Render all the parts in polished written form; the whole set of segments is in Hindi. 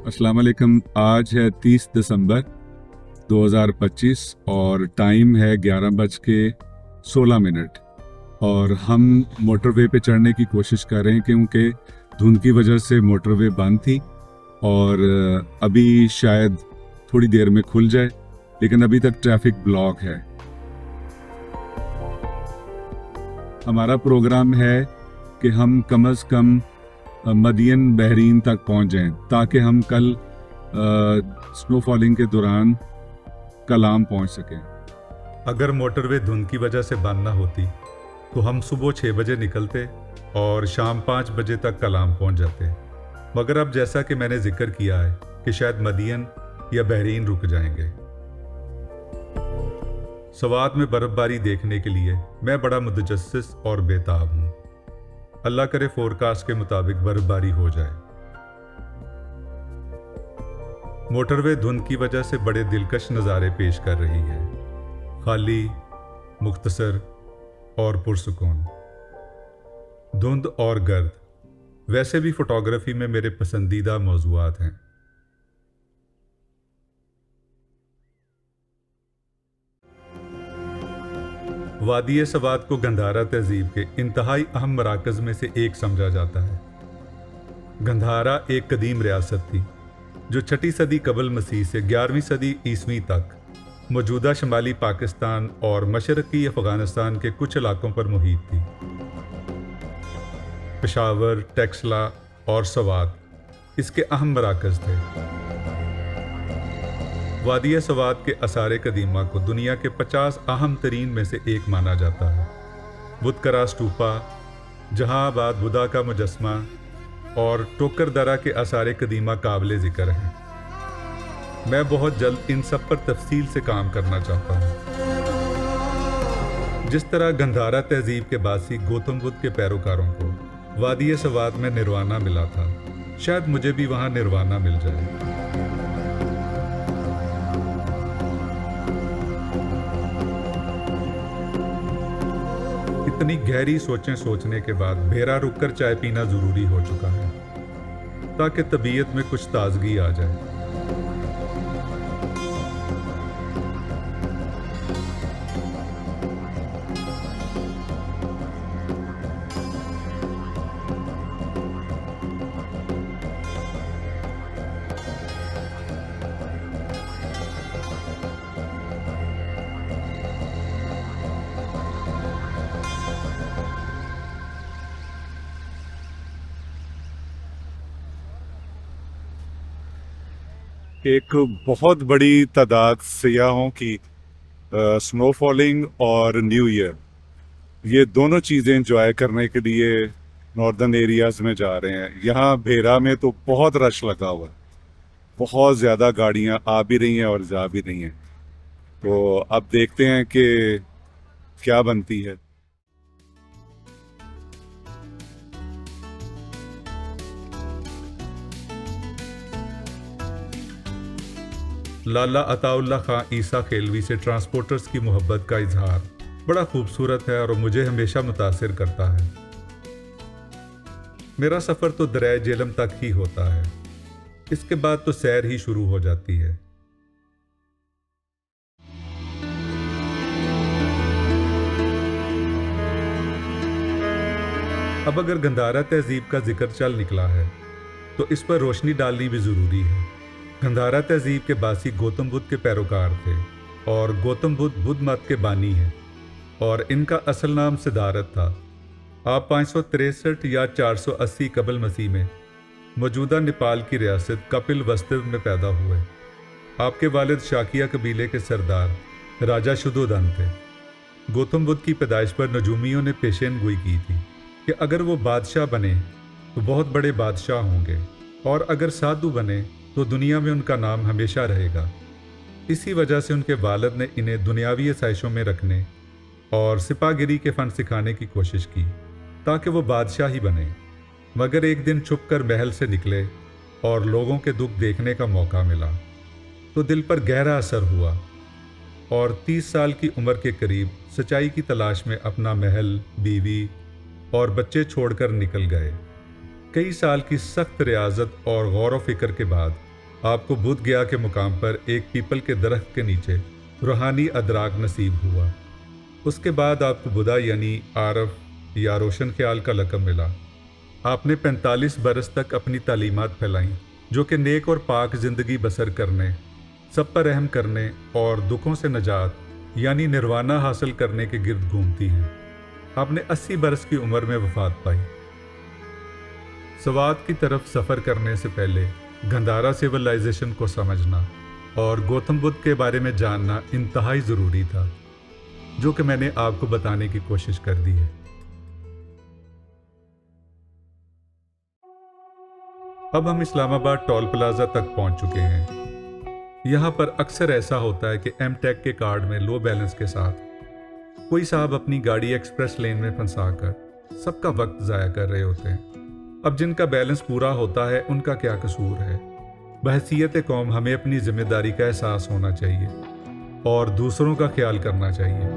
अस्सलाम वालेकुम। आज है 30 दिसंबर 2025 और टाइम है 11:16 और हम मोटरवे पे चढ़ने की कोशिश कर रहे हैं क्योंकि धुंध की वजह से मोटरवे बंद थी और अभी शायद थोड़ी देर में खुल जाए, लेकिन अभी तक ट्रैफिक ब्लॉक है। हमारा प्रोग्राम है कि हम कम से कम मदियन बहरीन तक पहुंच जाएं ताकि हम कल स्नोफॉलिंग के दौरान कलाम पहुंच सकें। अगर मोटरवे धुंध की वजह से बंद ना होती तो हम सुबह 6 बजे निकलते और शाम 5 बजे तक कलाम पहुंच जाते, मगर अब जैसा कि मैंने जिक्र किया है कि शायद मदियन या बहरीन रुक जाएंगे। सवात में बर्फबारी देखने के लिए मैं बड़ा मुतजस्सिस और बेताब हूँ। अल्लाह करे फोरकास्ट के मुताबिक बर्फबारी हो जाए। मोटरवे धुंध की वजह से बड़े दिलकश नज़ारे पेश कर रही है, खाली, मुख्तसर और पुरसुकून। धुंध और गर्द वैसे भी फोटोग्राफी में मेरे पसंदीदा मौज़ूआत हैं। वादी सवात को गंधारा तहजीब के इंतहाई अहम मराकज़ में से एक समझा जाता है। गंधारा एक कदीम रियासत थी जो 6ठी सदी कबल मसीह से 11वीं सदी ईस्वी तक मौजूदा शमाली पाकिस्तान और मशरक़ी अफ़गानिस्तान के कुछ इलाकों पर मुहित थी। पेशावर, टेक्सला और सवात इसके अहम मराकज़ थे। वादी सवात के आसार कदीमा को दुनिया के 50 अहम तरीन में से एक माना जाता है। बुतकरा स्टूपा, जहां आबाद बुधा का मुजस्मा और टोकर दरा के आसार कदीमा काबिल ज़िक्र हैं। मैं बहुत जल्द इन सब पर तफसील से काम करना चाहता हूँ। जिस तरह गंधारा तहजीब के बासी गौतम बुद्ध के पैरोकारों को वादी सवात में निर्वाणा मिला था, शायद मुझे भी वहाँ निर्वाणा मिल जाए। इतनी गहरी सोचें सोचने के बाद भेरा रुककर चाय पीना जरूरी हो चुका है ताकि तबीयत में कुछ ताजगी आ जाए। एक बहुत बड़ी तादाद सयाहों की स्नोफॉलिंग और न्यू ईयर, ये दोनों चीज़ें एंजॉय करने के लिए नॉर्दर्न एरियाज़ में जा रहे हैं। यहाँ भेरा में तो बहुत रश लगा हुआ है, बहुत ज़्यादा गाड़ियाँ आ भी रही हैं और जा भी रही हैं। तो अब देखते हैं कि क्या बनती है। लाला अताउल्लाह खां ईसा खेलवी से ट्रांसपोर्टर्स की मोहब्बत का इजहार बड़ा खूबसूरत है और मुझे हमेशा मुतासिर करता है। मेरा सफ़र तो दरिया जेलम तक ही होता है, इसके बाद तो सैर ही शुरू हो जाती है। अब अगर गंधारा तहजीब का जिक्र चल निकला है तो इस पर रोशनी डालनी भी ज़रूरी है। गंधारा तहजीब के बासी गौतम बुद्ध के पैरोकार थे और गौतम बुद्ध बुद्ध मत के बानी हैं और इनका असल नाम सिद्धार्थ था। आप 563 या 480 कबल मसीह में मौजूदा नेपाल की रियासत कपिल वस्तु में पैदा हुए। आपके वालिद शाकिया कबीले के सरदार राजा शुद्धोधन थे। गौतम बुद्ध की पैदाइश पर नजूमियों ने पेशेन गोई की थी कि अगर वो बादशाह बने तो बहुत बड़े बादशाह होंगे और अगर साधु बने तो दुनिया में उनका नाम हमेशा रहेगा। इसी वजह से उनके वालिद ने इन्हें दुनियावी आसाइशों में रखने और सिपागिरी के फ़न सिखाने की कोशिश की ताकि वो बादशाह ही बने। मगर एक दिन छुपकर महल से निकले और लोगों के दुख देखने का मौका मिला तो दिल पर गहरा असर हुआ और 30 साल की उम्र के करीब सच्चाई की तलाश में अपना महल, बीवी और बच्चे छोड़कर निकल गए। कई साल की सख्त रियाजत और गौर व फिक्र के बाद आपको बुध गया के मुकाम पर एक पीपल के दरख्त के नीचे रूहानी अदराक नसीब हुआ। उसके बाद आपको बुदा यानी आरफ या रोशन ख्याल का लक़ब मिला। आपने 45 बरस तक अपनी तालीमात फैलाईं जो कि नेक और पाक ज़िंदगी बसर करने, सब पर रहम करने और दुखों से नजात यानी निर्वाणा हासिल करने के गिर्द घूमती हैं। आपने 80 बरस की उम्र में वफात पाई। सवात की तरफ सफ़र करने से पहले गंधारा सिविलाइजेशन को समझना और गौतम बुद्ध के बारे में जानना इंतहाई ज़रूरी था, जो कि मैंने आपको बताने की कोशिश कर दी है। अब हम इस्लामाबाद टोल प्लाजा तक पहुंच चुके हैं। यहाँ पर अक्सर ऐसा होता है कि एमटेक के कार्ड में लो बैलेंस के साथ कोई साहब अपनी गाड़ी एक्सप्रेस लेन में फंसाकर सबका वक्त ज़ाया कर रहे होते हैं। अब जिनका बैलेंस पूरा होता है उनका क्या कसूर है? बहसीयत कौम हमें अपनी जिम्मेदारी का एहसास होना चाहिए और दूसरों का ख्याल करना चाहिए।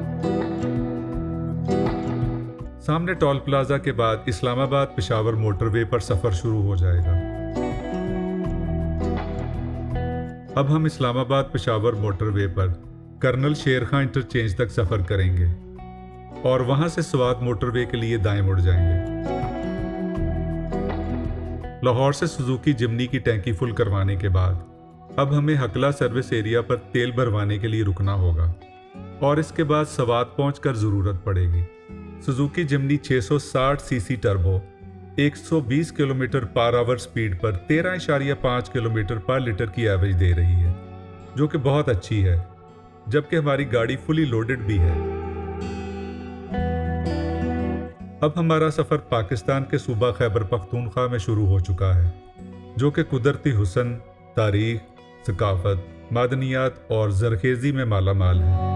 सामने टोल प्लाजा के बाद इस्लामाबाद पेशावर मोटरवे पर सफ़र शुरू हो जाएगा। अब हम इस्लामाबाद पेशावर मोटरवे पर कर्नल शेर खां इंटरचेंज तक सफ़र करेंगे और वहां से स्वात मोटरवे के लिए दाएं मुड़ जाएंगे। लाहौर से सुजुकी जिमनी की टैंकी फुल करवाने के बाद अब हमें हकला सर्विस एरिया पर तेल भरवाने के लिए रुकना होगा और इसके बाद स्वात पहुंचकर ज़रूरत पड़ेगी। सुजुकी जिमनी 660 CC turbo 120 kilometre per hour speed पर 13.5 किलोमीटर पर लीटर की एवरेज दे रही है, जो कि बहुत अच्छी है, जबकि हमारी गाड़ी फुली लोडेड भी है। अब हमारा सफ़र पाकिस्तान के सूबा खैबर पख्तूनख्वा में शुरू हो चुका है, जो कि कुदरती हुस्न, तारीख, सकाफत, मादनियात और जरखेज़ी में माला माल है।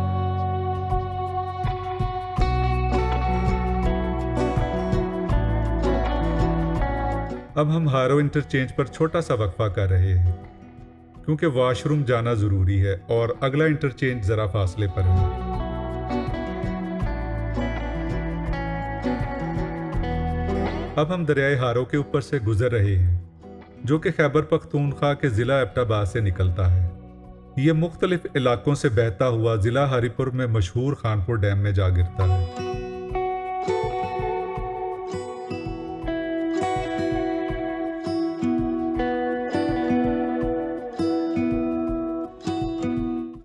अब हम हारो इंटरचेंज पर छोटा सा वक्फा कर रहे हैं क्योंकि वॉशरूम जाना ज़रूरी है और अगला इंटरचेंज ज़रा फासले पर है। अब हम दरियाए हारो के ऊपर से गुजर रहे हैं, जो कि खैबर पख्तूनख्वा के ज़िला एबटाबाद से निकलता है। ये मुख्तलिफ इलाकों से बहता हुआ ज़िला हरीपुर में मशहूर खानपुर डैम में जा गिरता है।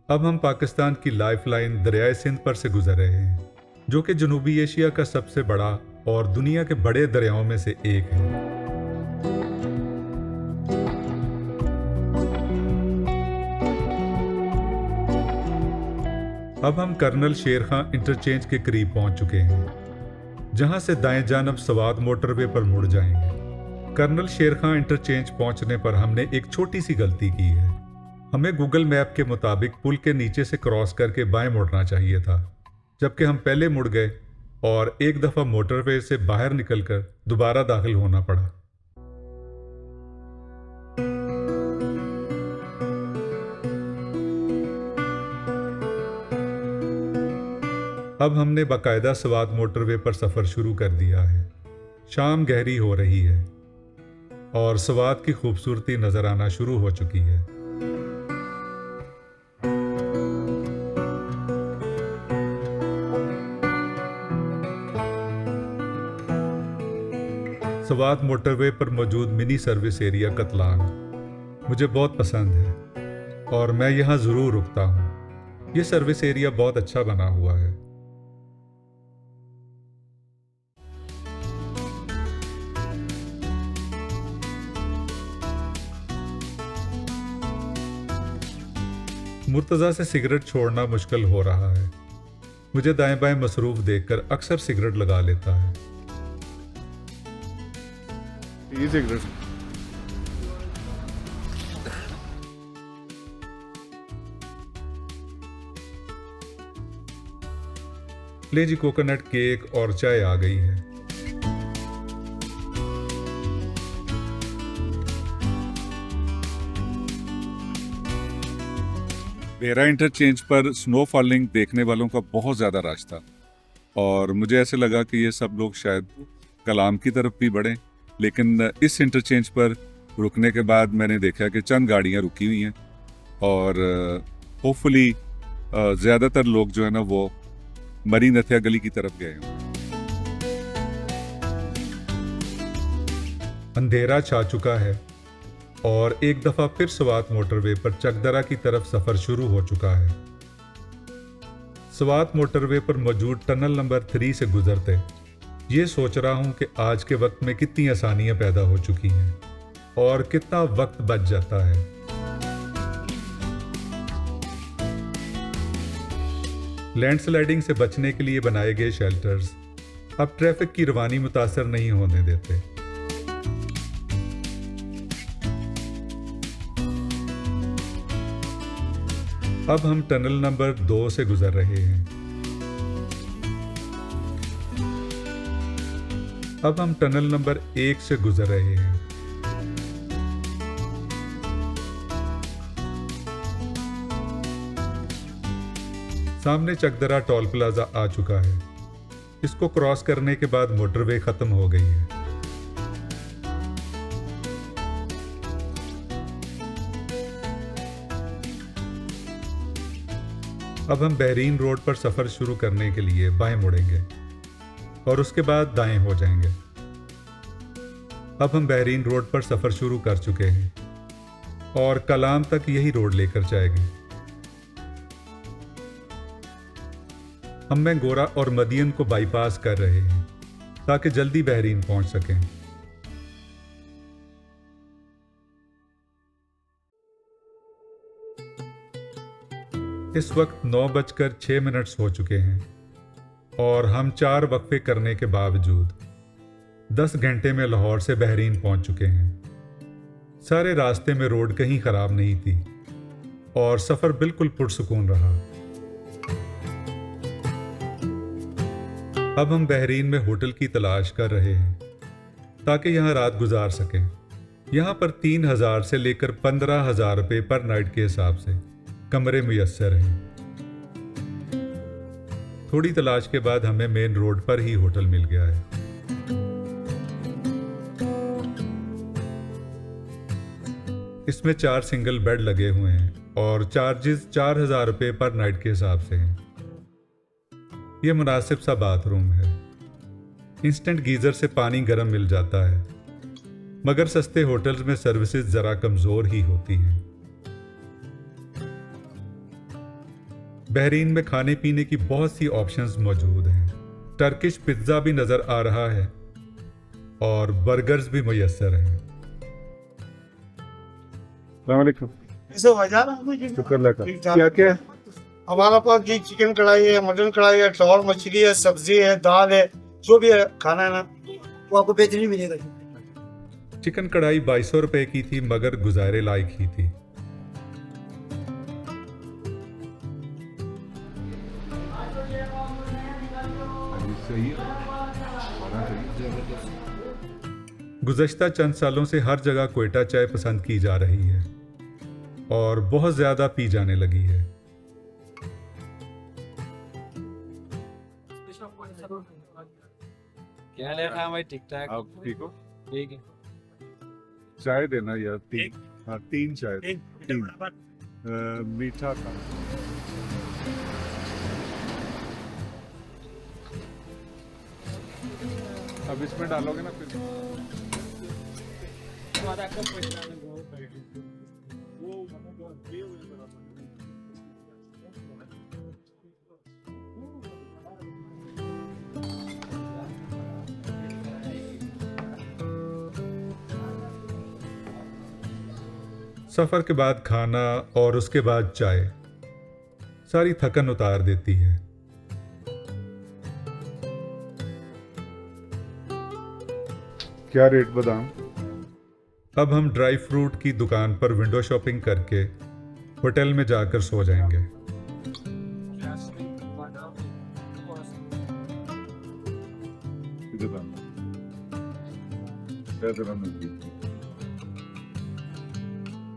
अब हम पाकिस्तान की लाइफलाइन दरियाए सिंध पर से गुजर रहे हैं, जो कि जनूबी एशिया का सबसे बड़ा और दुनिया के बड़े दरियाओं में से एक है। अब हम कर्नल शेर खां इंटरचेंज के करीब पहुंच चुके हैं, जहां से दाएं जानब स्वात मोटरवे पर मुड़ जाएंगे। कर्नल शेर खां इंटरचेंज पहुंचने पर हमने एक छोटी सी गलती की है। हमें गूगल मैप के मुताबिक पुल के नीचे से क्रॉस करके बाएं मुड़ना चाहिए था, जबकि हम पहले मुड़ गए और एक दफ़ा मोटरवे से बाहर निकलकर दोबारा दाखिल होना पड़ा। अब हमने बाकायदा स्वात मोटरवे पर सफ़र शुरू कर दिया है। शाम गहरी हो रही है और स्वात की खूबसूरती नज़र आना शुरू हो चुकी है। स्वात मोटरवे पर मौजूद मिनी सर्विस एरिया कतलान मुझे बहुत पसंद है और मैं यहाँ ज़रूर रुकता हूँ। ये सर्विस एरिया बहुत अच्छा बना हुआ है। मुर्तज़ा से सिगरेट छोड़ना मुश्किल हो रहा है। मुझे दाएं बाएं मसरूफ़ देखकर अक्सर सिगरेट लगा लेता है। ये सिगरेट ले जी, कोकोनट केक और चाय आ गई है। बेरा इंटरचेंज पर स्नो फॉलिंग देखने वालों का बहुत ज़्यादा रश था और मुझे ऐसे लगा कि ये सब लोग शायद कलाम की तरफ भी बढ़ें, लेकिन इस इंटरचेंज पर रुकने के बाद मैंने देखा कि चंद गाड़ियाँ रुकी हुई हैं और होपफुली ज़्यादातर लोग जो है ना वो मरी नथिया गली की तरफ गए हैं। अंधेरा छा चुका है और एक दफा फिर स्वात मोटरवे पर चकदरा की तरफ सफर शुरू हो चुका है। स्वात मोटरवे पर मौजूद टनल नंबर 3 से गुजरते ये सोच रहा हूं कि आज के वक्त में कितनी आसानियां पैदा हो चुकी हैं और कितना वक्त बच जाता है। लैंडस्लाइडिंग से बचने के लिए बनाए गए शेल्टर्स अब ट्रैफिक की रवानी मुतासर नहीं होने देते। अब हम टनल नंबर 2 से गुजर रहे हैं। अब हम टनल नंबर 1 से गुजर रहे हैं। सामने चकदरा टोल प्लाजा आ चुका है। इसको क्रॉस करने के बाद मोटरवे खत्म हो गई है। अब हम बहरीन रोड पर सफर शुरू करने के लिए बाएं मुड़ेंगे और उसके बाद दाएं हो जाएंगे। अब हम बहरीन रोड पर सफर शुरू कर चुके हैं और कलाम तक यही रोड लेकर जाएगी। हम मैंगोरा और मदियन को बाईपास कर रहे हैं ताकि जल्दी बहरीन पहुंच सकें। इस वक्त 9:06 हो चुके हैं और हम 4 वक्फे करने के बावजूद 10 घंटे में लाहौर से बहरीन पहुंच चुके हैं। सारे रास्ते में रोड कहीं खराब नहीं थी और सफर बिल्कुल पुरसुकून रहा। अब हम बहरीन में होटल की तलाश कर रहे हैं ताकि यहाँ रात गुजार सकें। यहाँ पर 3,000 से लेकर 15,000 रुपये पर नाइट के हिसाब से कमरे मुयस्सर हैं। थोड़ी तलाश के बाद हमें मेन रोड पर ही होटल मिल गया है। इसमें 4 सिंगल बेड लगे हुए हैं और चार्जेस 4,000 रुपये पर नाइट के हिसाब से हैं। यह मुनासिब सा बाथरूम है। इंस्टेंट गीजर से पानी गर्म मिल जाता है, मगर सस्ते होटल्स में सर्विसेज जरा कमजोर ही होती हैं। बहरीन में खाने पीने की बहुत सी ऑप्शंस मौजूद हैं। टर्किश पिज्ज़ा भी नज़र आ रहा है और बर्गर्स भी मुयस्सर हैं। क्या क्या हमारा पास जी चिकन कढ़ाई है, मटन कढ़ाई है, ट्रॉल मछली है, सब्जी है, दाल है, जो भी है खाना है ना वो आपको बेहतरीन मिलेगा। चिकन कढ़ाई 2200 रुपए की थी, मगर गुजारे लायक ही थी। गुज़श्ता चंद सालों से हर जगह क्वेटा चाय पसंद की जा रही है और बहुत ज्यादा पी जाने लगी है। क्या ले रहा है भाई? ठीक ठाक। आप ठीक हो? ठीक है। चाय देना यार, 3। हाँ 3 चाय, 3 मीठा था। अब इसमें डालोगे ना फिर। सफर के बाद खाना और उसके बाद चाय सारी थकन उतार देती है। क्या रेट बादाम? अब हम ड्राई फ्रूट की दुकान पर विंडो शॉपिंग करके होटल में जाकर सो जाएंगे।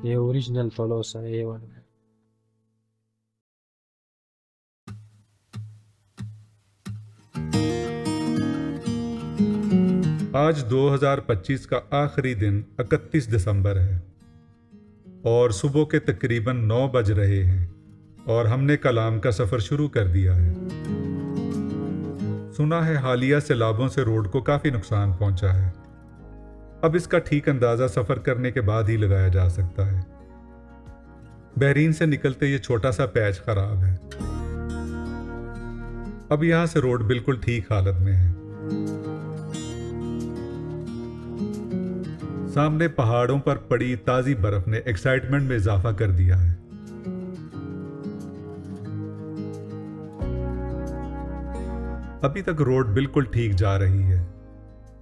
ये ओरिजिनल फलोसा है, ये वाला। आज 2025 का आखिरी दिन 31 दिसंबर है और सुबह के तकरीबन 9 बज रहे हैं और हमने कलाम का सफ़र शुरू कर दिया है। सुना है हालिया सैलाबों से रोड को काफ़ी नुकसान पहुंचा है। अब इसका ठीक अंदाज़ा सफ़र करने के बाद ही लगाया जा सकता है। बहरीन से निकलते ये छोटा सा पैच खराब है। अब यहां से रोड बिल्कुल ठीक हालत में है। सामने पहाड़ों पर पड़ी ताजी बर्फ ने एक्साइटमेंट में इजाफा कर दिया है। अभी तक रोड बिल्कुल ठीक जा रही है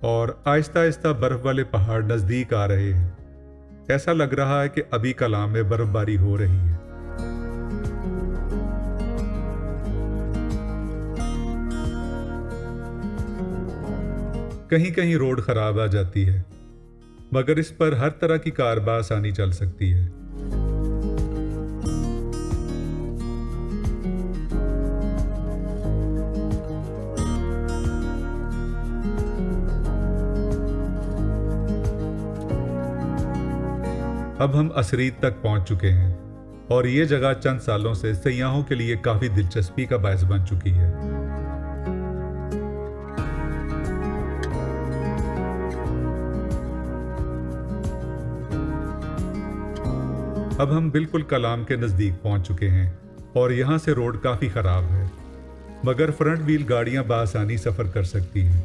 और आहिस्ता आहिस्ता बर्फ वाले पहाड़ नजदीक आ रहे हैं। ऐसा लग रहा है कि अभी कलाम में बर्फबारी हो रही है। कहीं कहीं रोड खराब आ जाती है, मगर इस पर हर तरह की कार आसानी चल सकती है। अब हम असरीद तक पहुंच चुके हैं और ये जगह चंद सालों से सयाहों के लिए काफी दिलचस्पी का बायस बन चुकी है। अब हम बिल्कुल कलाम के नजदीक पहुंच चुके हैं और यहां से रोड काफी खराब है, मगर फ्रंट व्हील गाड़ियां बासानी सफर कर सकती हैं।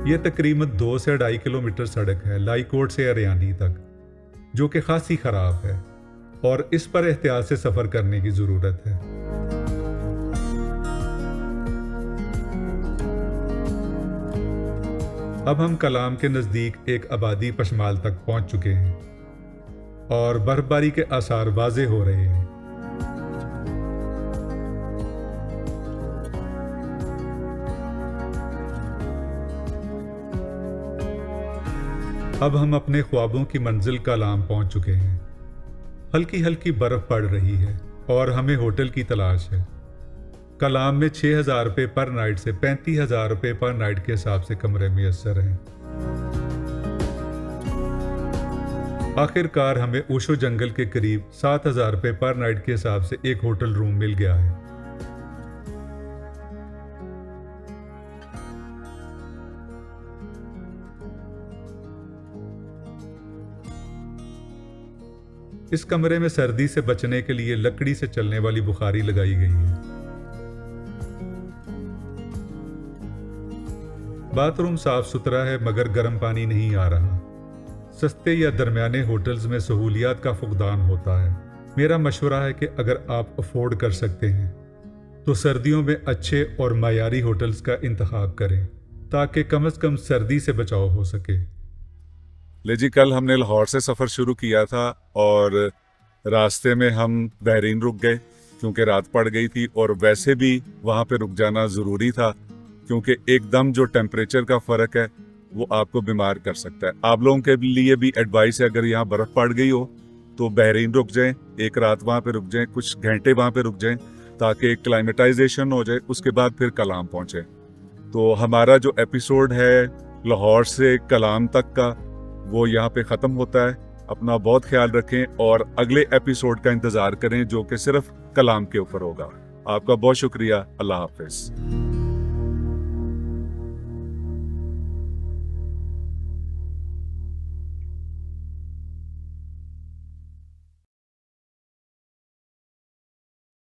यह तकरीबन 2 से 2.5 किलोमीटर सड़क है लाईकोट से अरियानी तक, जो कि खासी खराब है और इस पर एहतियात से सफर करने की जरूरत है। अब हम कलाम के नजदीक एक आबादी पशमाल तक पहुंच चुके हैं और बर्फबारी के आसार वाजे हो रहे हैं। अब हम अपने ख्वाबों की मंजिल कलाम पहुंच चुके हैं। हल्की हल्की बर्फ पड़ रही है और हमें होटल की तलाश है। कलाम में 6,000 रुपये पर नाइट से 35,000 रुपये पर नाइट के हिसाब से कमरे मुयस्सर हैं। आखिरकार हमें ओशो जंगल के करीब 7,000 रुपये पर नाइट के हिसाब से एक होटल रूम मिल गया है। इस कमरे में सर्दी से बचने के लिए लकड़ी से चलने वाली बुखारी लगाई गई है। बाथरूम साफ सुथरा है मगर गर्म पानी नहीं आ रहा। सस्ते या दरमियाने होटल्स में सहूलियात का फुकदान होता है। मेरा मशवरा है कि अगर आप अफोर्ड कर सकते हैं तो सर्दियों में अच्छे और मायारी होटल्स का इंतखाब करें ताकि कम से कम सर्दी से बचाव हो सके। ले जी, कल हमने लाहौर से सफ़र शुरू किया था और रास्ते में हम बहरीन रुक गए क्योंकि रात पड़ गई थी और वैसे भी वहाँ पे रुक जाना ज़रूरी था क्योंकि एकदम जो टेम्परेचर का फ़र्क है वो आपको बीमार कर सकता है। आप लोगों के लिए भी एडवाइस है, अगर यहाँ बर्फ़ पड़ गई हो तो बहरीन रुक जाएं, एक रात वहाँ पे रुक जाएं, कुछ घंटे वहाँ पे रुक जाएं ताकि क्लाइमेटाइजेशन हो जाए, उसके बाद फिर कलाम पहुँचे। तो हमारा जो एपिसोड है लाहौर से कलाम तक का वो यहाँ पे ख़त्म होता है। अपना बहुत ख्याल रखें और अगले एपिसोड का इंतज़ार करें जो कि सिर्फ कलाम के ऊपर होगा। आपका बहुत शुक्रिया। अल्लाह हाफ़िज़।